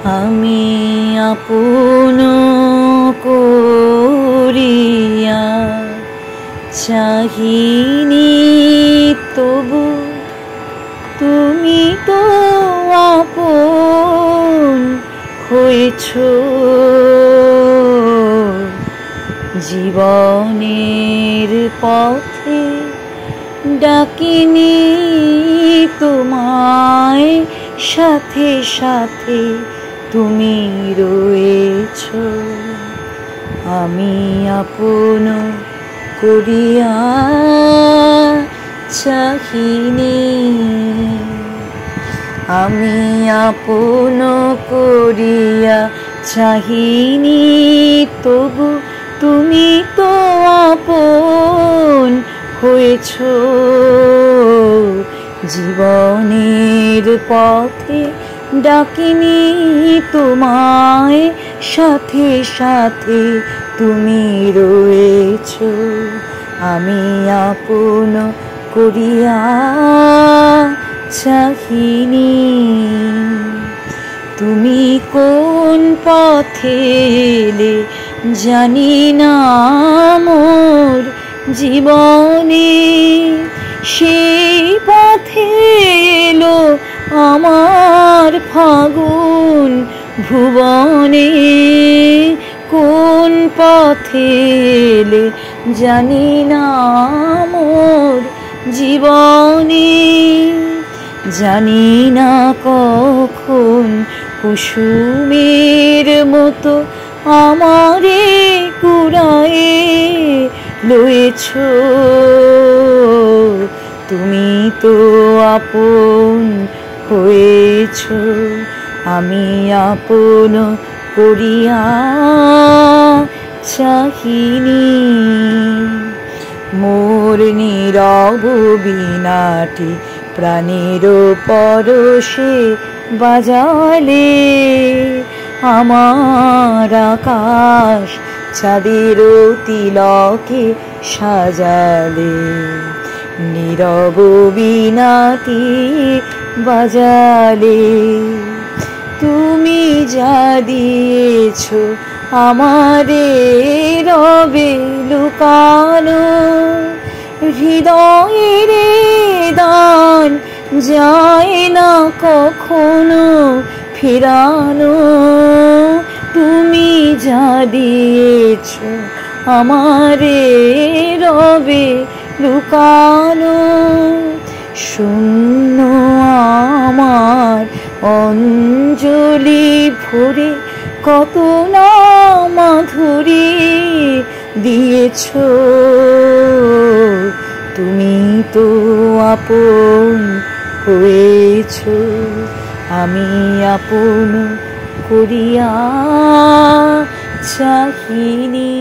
আমি আপন করিয়া চাহিনি তবু তুমি তো আপন হয়েছ। জীবনের পথে ডাকিনি তোমায়, সাথে সাথে তুমি রয়েছ। আমি আপন করিয়া চাহিনি, আমি আপন করিয়া চাহিনি তবু তুমি তো আপন হয়েছ। জীবনের পথে ডাকিনি তোমায়, সাথে সাথে তুমি রয়েছ। আমি আপন করিয়া চাহিনি। তুমি কোন পথে এলে জানি না মোর জীবনে, সেই পথে এলো আমার ফাগুন ভুবনে। কোন পথে এলে জানি না মোর জীবনে, জানি না কখন কুসুমের মতো আমারে কুড়ায়ে লয়েছ। তুমি তো আপন হয়েছ। আমি আপন করিয়া চাহিনি। মোর নীরব বীণাটি প্রাণের পরশে বাজালে, আমার আকাশ চাঁদের তিলকে সাজালে। নীরব বীণাটি বাজালে, তুমি যা দিয়েছ আমারে রবে লুকানো। হৃদয়ের দান যায় না কখনো ফেরানো। তুমি যা দিয়েছ আমারে রবে লুকানো। শূন্য আমার অঞ্জলি ভরে কত না মাধুরী দিয়েছ। তুমি তো আপন হয়েছ। আমি আপন করিয়া চাহিনি।